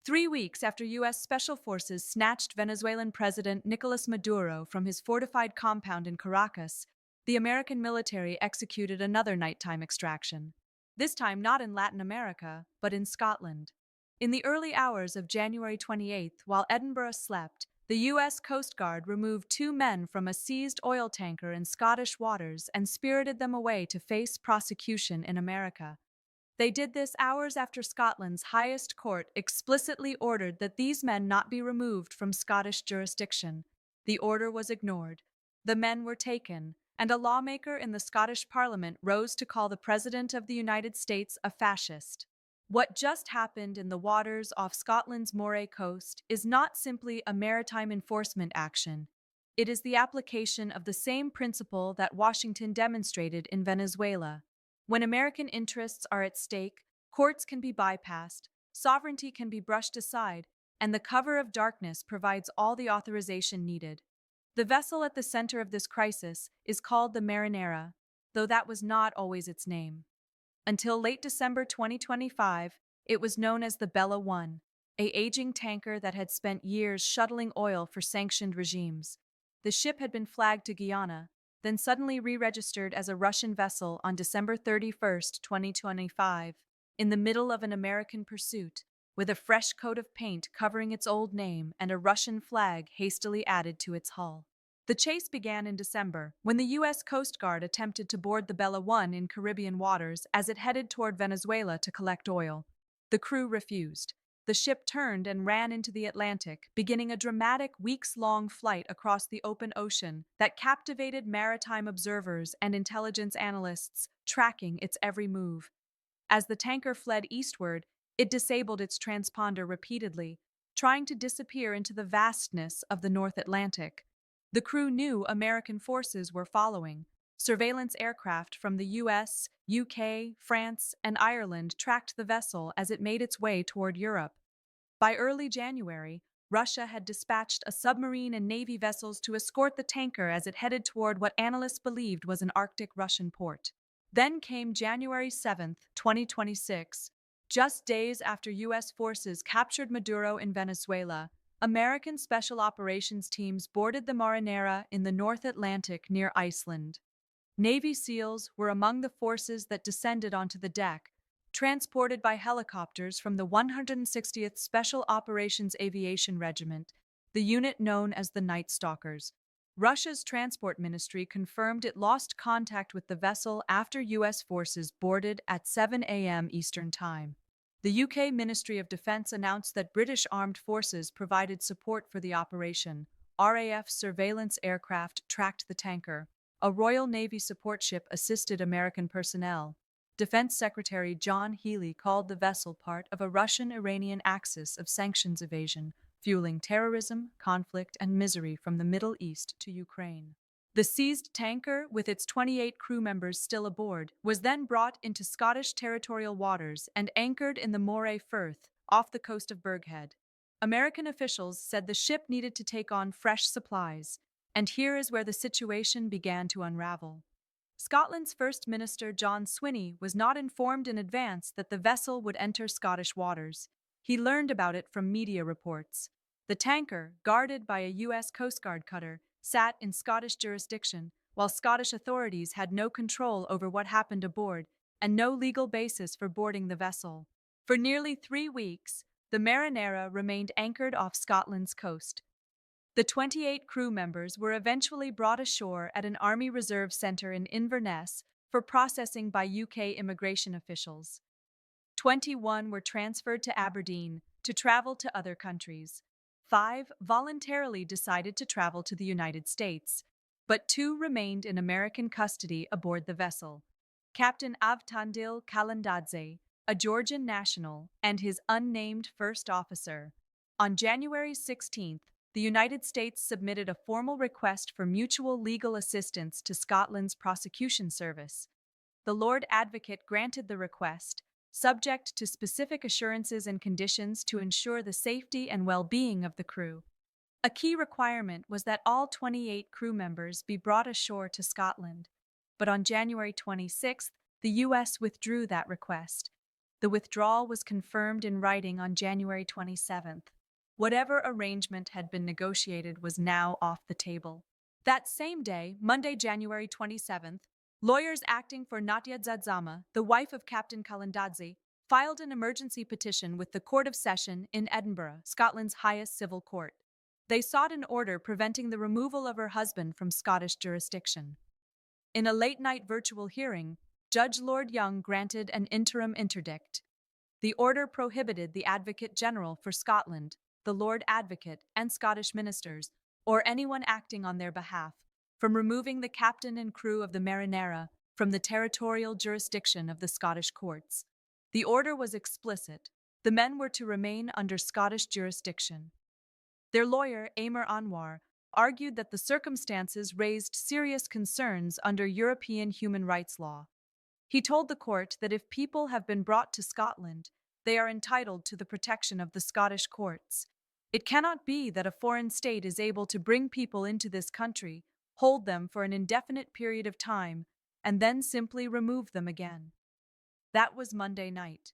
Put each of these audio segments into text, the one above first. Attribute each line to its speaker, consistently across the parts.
Speaker 1: 3 weeks after U.S. Special Forces snatched Venezuelan President Nicolas Maduro from his fortified compound in Caracas, the American military executed another nighttime extraction. This time not in Latin America, but in Scotland. In the early hours of January 28th, while Edinburgh slept, the U.S. Coast Guard removed 2 men from a seized oil tanker in Scottish waters and spirited them away to face prosecution in America. They did this hours after Scotland's highest court explicitly ordered that these men not be removed from Scottish jurisdiction. The order was ignored. The men were taken, and a lawmaker in the Scottish Parliament rose to call the President of the United States a fascist. What just happened in the waters off Scotland's Moray coast is not simply a maritime enforcement action. It is the application of the same principle that Washington demonstrated in Venezuela. When American interests are at stake, courts can be bypassed, sovereignty can be brushed aside, and the cover of darkness provides all the authorization needed. The vessel at the center of this crisis is called the Marinera, though that was not always its name. Until late December 2025, it was known as the Bella One, an aging tanker that had spent years shuttling oil for sanctioned regimes. The ship had been flagged to Guyana, then suddenly re-registered as a Russian vessel on December 31, 2025, in the middle of an American pursuit, with a fresh coat of paint covering its old name and a Russian flag hastily added to its hull. The chase began in December, when the U.S. Coast Guard attempted to board the Bella One in Caribbean waters as it headed toward Venezuela to collect oil. The crew refused. The ship turned and ran into the Atlantic, beginning a dramatic weeks-long flight across the open ocean that captivated maritime observers and intelligence analysts, tracking its every move. As the tanker fled eastward, it disabled its transponder repeatedly, trying to disappear into the vastness of the North Atlantic. The crew knew American forces were following. Surveillance aircraft from the US, UK, France, and Ireland tracked the vessel as it made its way toward Europe. By early January, Russia had dispatched a submarine and Navy vessels to escort the tanker as it headed toward what analysts believed was an Arctic Russian port. Then came January 7, 2026. Just days after U.S. forces captured Maduro in Venezuela, American Special Operations teams boarded the Marinera in the North Atlantic near Iceland. Navy SEALs were among the forces that descended onto the deck, transported by helicopters from the 160th Special Operations Aviation Regiment, the unit known as the Night Stalkers. Russia's transport ministry confirmed it lost contact with the vessel after U.S. forces boarded at 7 a.m. Eastern Time. The UK Ministry of Defence announced that British armed forces provided support for the operation. RAF surveillance aircraft tracked the tanker. A Royal Navy support ship assisted American personnel. Defense Secretary John Healey called the vessel part of a Russian-Iranian axis of sanctions evasion, fueling terrorism, conflict, and misery from the Middle East to Ukraine. The seized tanker, with its 28 crew members still aboard, was then brought into Scottish territorial waters and anchored in the Moray Firth, off the coast of Burghead. American officials said the ship needed to take on fresh supplies, and here is where the situation began to unravel. Scotland's First Minister John Swinney was not informed in advance that the vessel would enter Scottish waters. He learned about it from media reports. The tanker, guarded by a U.S. Coast Guard cutter, sat in Scottish jurisdiction, while Scottish authorities had no control over what happened aboard and no legal basis for boarding the vessel. For nearly 3 weeks, the Marinera remained anchored off Scotland's coast. The 28 crew members were eventually brought ashore at an Army Reserve Centre in Inverness for processing by UK immigration officials. 21 were transferred to Aberdeen to travel to other countries. 5 voluntarily decided to travel to the United States, but 2 remained in American custody aboard the vessel. Captain Avtandil Kalandadze, a Georgian national, and his unnamed first officer. On January 16th, the United States submitted a formal request for mutual legal assistance to Scotland's prosecution service. The Lord Advocate granted the request, subject to specific assurances and conditions to ensure the safety and well-being of the crew. A key requirement was that all 28 crew members be brought ashore to Scotland, but on January 26th, the U.S. withdrew that request. The withdrawal was confirmed in writing on January 27th. Whatever arrangement had been negotiated was now off the table. That same day, Monday, January 27th, lawyers acting for Natia Dzadzama, the wife of Captain Kalandadze, filed an emergency petition with the Court of Session in Edinburgh, Scotland's highest civil court. They sought an order preventing the removal of her husband from Scottish jurisdiction. In a late-night virtual hearing, Judge Lord Young granted an interim interdict. The order prohibited the Advocate General for Scotland, the Lord Advocate, and Scottish ministers, or anyone acting on their behalf, from removing the captain and crew of the Marinera from the territorial jurisdiction of the Scottish courts. The order was explicit. The men were to remain under Scottish jurisdiction. Their lawyer, Amr Anwar, argued that the circumstances raised serious concerns under European human rights law. He told the court that if people have been brought to Scotland, they are entitled to the protection of the Scottish courts. It cannot be that a foreign state is able to bring people into this country, hold them for an indefinite period of time, and then simply remove them again. That was Monday night.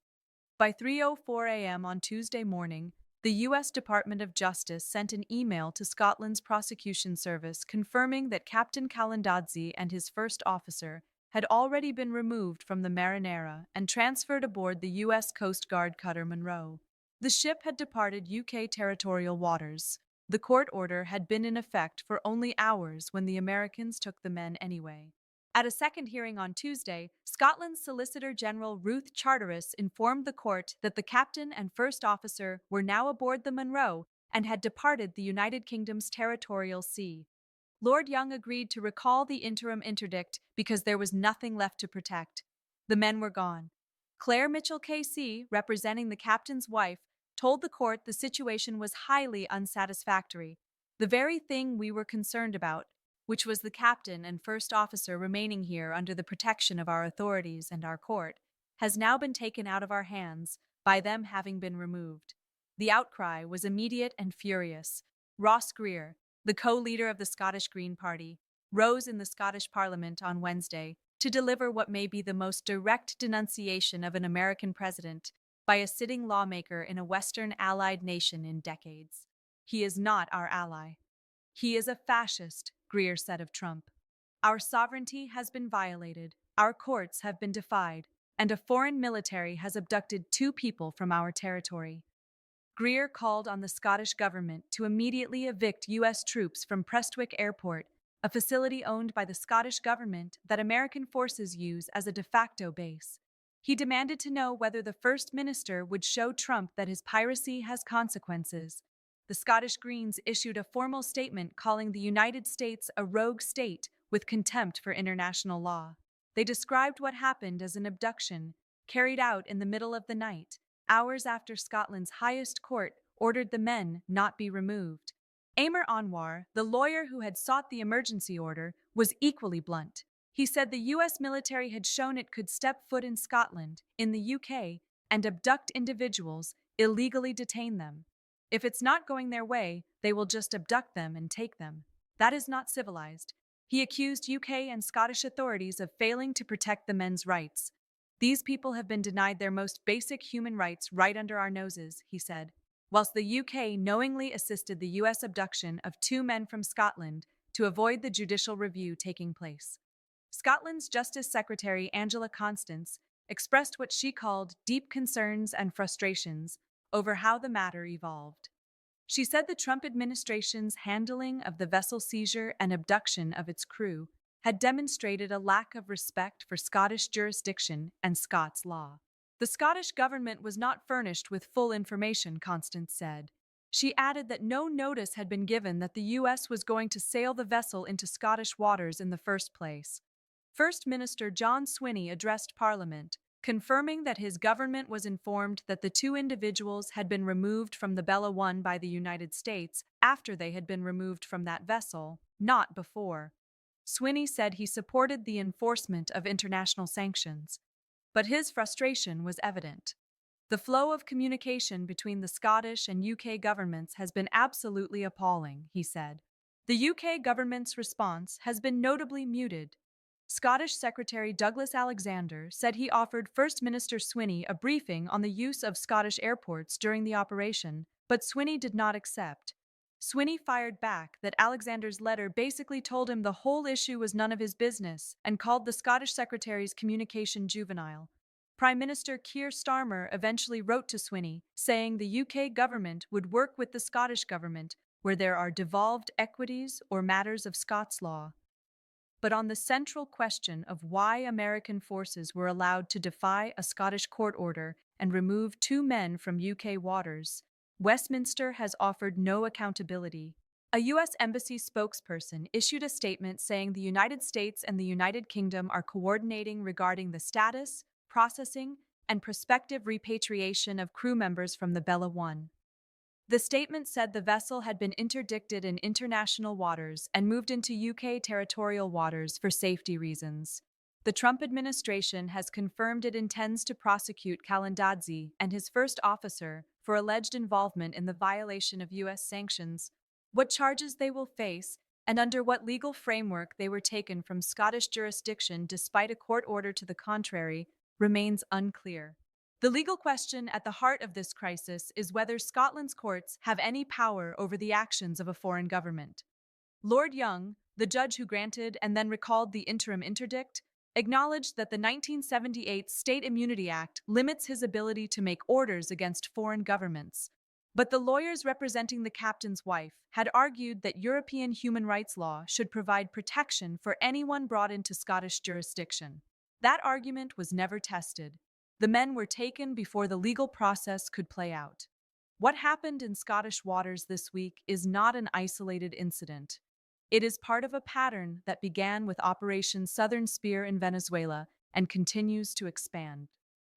Speaker 1: By 3:04 a.m. on Tuesday morning, the U.S. Department of Justice sent an email to Scotland's prosecution service confirming that Captain Kalandadze and his first officer had already been removed from the Marinera and transferred aboard the U.S. Coast Guard cutter Monroe. The ship had departed UK territorial waters. The court order had been in effect for only hours when the Americans took the men anyway. At a second hearing on Tuesday, Scotland's Solicitor General Ruth Charteris informed the court that the captain and first officer were now aboard the Monroe and had departed the United Kingdom's territorial sea. Lord Young agreed to recall the interim interdict because there was nothing left to protect. The men were gone. Claire Mitchell KC, representing the captain's wife, told the court the situation was highly unsatisfactory, the very thing we were concerned about, which was the captain and first officer remaining here under the protection of our authorities and our court, has now been taken out of our hands by them having been removed. The outcry was immediate and furious. Ross Greer, the co-leader of the Scottish Green Party, rose in the Scottish Parliament on Wednesday to deliver what may be the most direct denunciation of an American president by a sitting lawmaker in a Western allied nation in decades. He is not our ally. He is a fascist, Greer said of Trump. Our sovereignty has been violated, our courts have been defied, and a foreign military has abducted 2 people from our territory. Greer called on the Scottish government to immediately evict U.S. troops from Prestwick Airport, a facility owned by the Scottish government that American forces use as a de facto base. He demanded to know whether the First Minister would show Trump that his piracy has consequences. The Scottish Greens issued a formal statement calling the United States a rogue state with contempt for international law. They described what happened as an abduction, carried out in the middle of the night, hours after Scotland's highest court ordered the men not be removed. Amr Anwar, the lawyer who had sought the emergency order, was equally blunt. He said the U.S. military had shown it could step foot in Scotland, in the UK, and abduct individuals, illegally detain them. If it's not going their way, they will just abduct them and take them. That is not civilized. He accused UK and Scottish authorities of failing to protect the men's rights. These people have been denied their most basic human rights right under our noses, he said, whilst the UK knowingly assisted the US abduction of 2 men from Scotland to avoid the judicial review taking place. Scotland's Justice Secretary Angela Constance expressed what she called deep concerns and frustrations over how the matter evolved. She said the Trump administration's handling of the vessel seizure and abduction of its crew had demonstrated a lack of respect for Scottish jurisdiction and Scots law. The Scottish government was not furnished with full information, Constance said. She added that no notice had been given that the U.S. was going to sail the vessel into Scottish waters in the first place. First Minister John Swinney addressed Parliament, confirming that his government was informed that the 2 individuals had been removed from the Bella One by the United States after they had been removed from that vessel, not before. Swinney said he supported the enforcement of international sanctions, but his frustration was evident. The flow of communication between the Scottish and UK governments has been absolutely appalling, he said. The UK government's response has been notably muted. Scottish Secretary Douglas Alexander said he offered First Minister Swinney a briefing on the use of Scottish airports during the operation, but Swinney did not accept. Swinney fired back that Alexander's letter basically told him the whole issue was none of his business and called the Scottish Secretary's communication juvenile. Prime Minister Keir Starmer eventually wrote to Swinney, saying the UK government would work with the Scottish government where there are devolved equities or matters of Scots law. But on the central question of why American forces were allowed to defy a Scottish court order and remove two men from UK waters, Westminster has offered no accountability. A U.S. Embassy spokesperson issued a statement saying the United States and the United Kingdom are coordinating regarding the status, processing, and prospective repatriation of crew members from the Bella 1. The statement said the vessel had been interdicted in international waters and moved into UK territorial waters for safety reasons. The Trump administration has confirmed it intends to prosecute Kalandadze and his first officer for alleged involvement in the violation of U.S. sanctions. What charges they will face and under what legal framework they were taken from Scottish jurisdiction despite a court order to the contrary remains unclear. The legal question at the heart of this crisis is whether Scotland's courts have any power over the actions of a foreign government. Lord Young, the judge who granted and then recalled the interim interdict, acknowledged that the 1978 State Immunity Act limits his ability to make orders against foreign governments. But the lawyers representing the captain's wife had argued that European human rights law should provide protection for anyone brought into Scottish jurisdiction. That argument was never tested. The men were taken before the legal process could play out. What happened in Scottish waters this week is not an isolated incident. It is part of a pattern that began with Operation Southern Spear in Venezuela and continues to expand.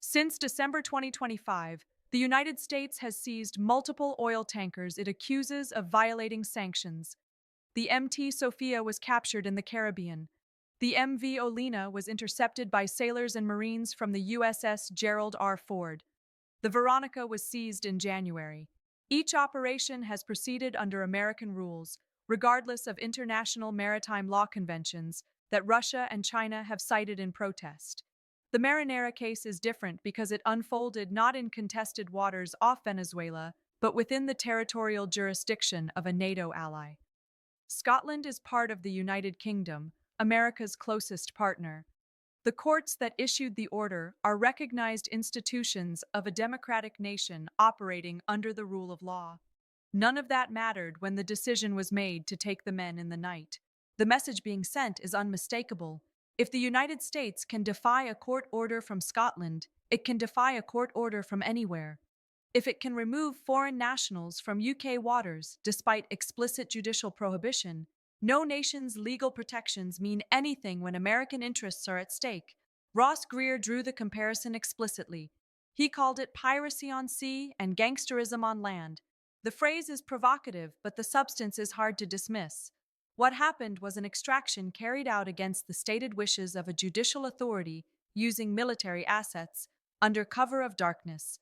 Speaker 1: Since December 2025, the United States has seized multiple oil tankers it accuses of violating sanctions. The MT Sophia was captured in the Caribbean. The MV Olena was intercepted by sailors and Marines from the USS Gerald R. Ford. The Veronica was seized in January. Each operation has proceeded under American rules, regardless of international maritime law conventions that Russia and China have cited in protest. The Marinera case is different because it unfolded not in contested waters off Venezuela, but within the territorial jurisdiction of a NATO ally. Scotland is part of the United Kingdom, America's closest partner. The courts that issued the order are recognized institutions of a democratic nation operating under the rule of law. None of that mattered when the decision was made to take the men in the night. The message being sent is unmistakable. If the United States can defy a court order from Scotland, it can defy a court order from anywhere. If it can remove foreign nationals from UK waters despite explicit judicial prohibition, no nation's legal protections mean anything when American interests are at stake. Ross Greer drew the comparison explicitly. He called it piracy on sea and gangsterism on land. The phrase is provocative, but the substance is hard to dismiss. What happened was an extraction carried out against the stated wishes of a judicial authority using military assets under cover of darkness.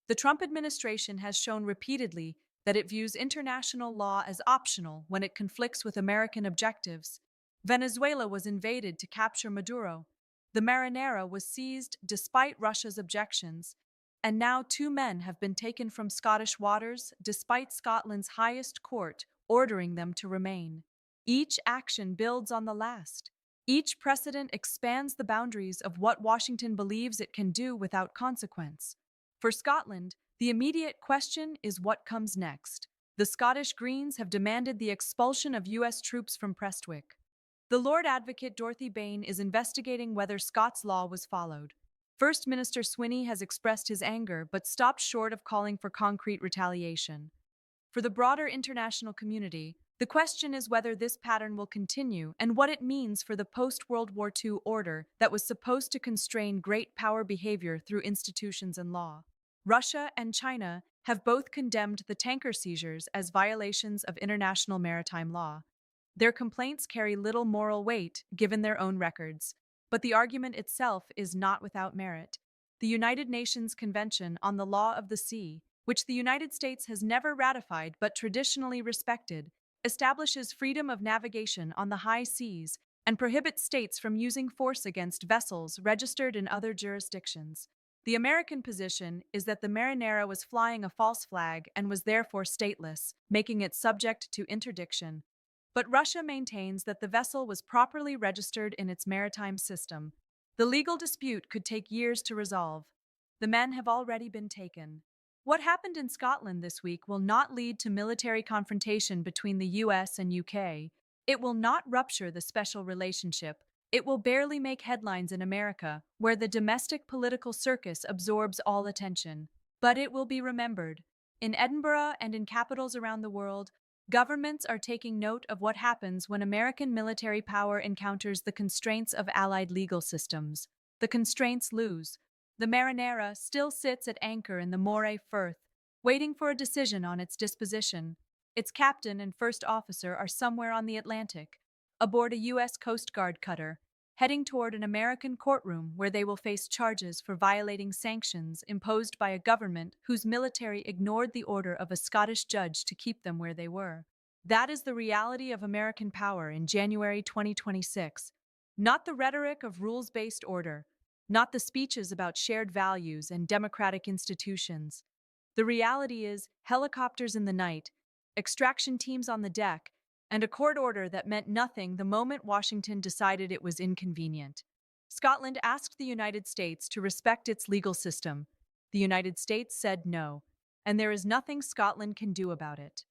Speaker 1: The Trump administration has shown repeatedly that it views international law as optional when it conflicts with American objectives. Venezuela was invaded to capture Maduro. The Marinera was seized despite Russia's objections, and now two men have been taken from Scottish waters despite Scotland's highest court ordering them to remain. Each action builds on the last. Each precedent expands the boundaries of what Washington believes it can do without consequence. For Scotland, the immediate question is what comes next. The Scottish Greens have demanded the expulsion of U.S. troops from Prestwick. The Lord Advocate Dorothy Bain is investigating whether Scots law was followed. First Minister Swinney has expressed his anger but stopped short of calling for concrete retaliation. For the broader international community, the question is whether this pattern will continue and what it means for the post-World War II order that was supposed to constrain great power behavior through institutions and law. Russia and China have both condemned the tanker seizures as violations of international maritime law. Their complaints carry little moral weight given their own records, but the argument itself is not without merit. The United Nations Convention on the Law of the Sea, which the United States has never ratified but traditionally respected, establishes freedom of navigation on the high seas and prohibits states from using force against vessels registered in other jurisdictions. The American position is that the Marinera was flying a false flag and was therefore stateless, making it subject to interdiction. But Russia maintains that the vessel was properly registered in its maritime system. The legal dispute could take years to resolve. The men have already been taken. What happened in Scotland this week will not lead to military confrontation between the US and UK. It will not rupture the special relationship. It will barely make headlines in America, where the domestic political circus absorbs all attention. But it will be remembered. In Edinburgh and in capitals around the world, governments are taking note of what happens when American military power encounters the constraints of Allied legal systems. The constraints lose. The Marinera still sits at anchor in the Moray Firth, waiting for a decision on its disposition. Its captain and first officer are somewhere on the Atlantic, aboard a U.S. Coast Guard cutter, heading toward an American courtroom where they will face charges for violating sanctions imposed by a government whose military ignored the order of a Scottish judge to keep them where they were. That is the reality of American power in January 2026. Not the rhetoric of rules-based order, not the speeches about shared values and democratic institutions. The reality is helicopters in the night, extraction teams on the deck, and a court order that meant nothing the moment Washington decided it was inconvenient. Scotland asked the United States to respect its legal system. The United States said no, and there is nothing Scotland can do about it.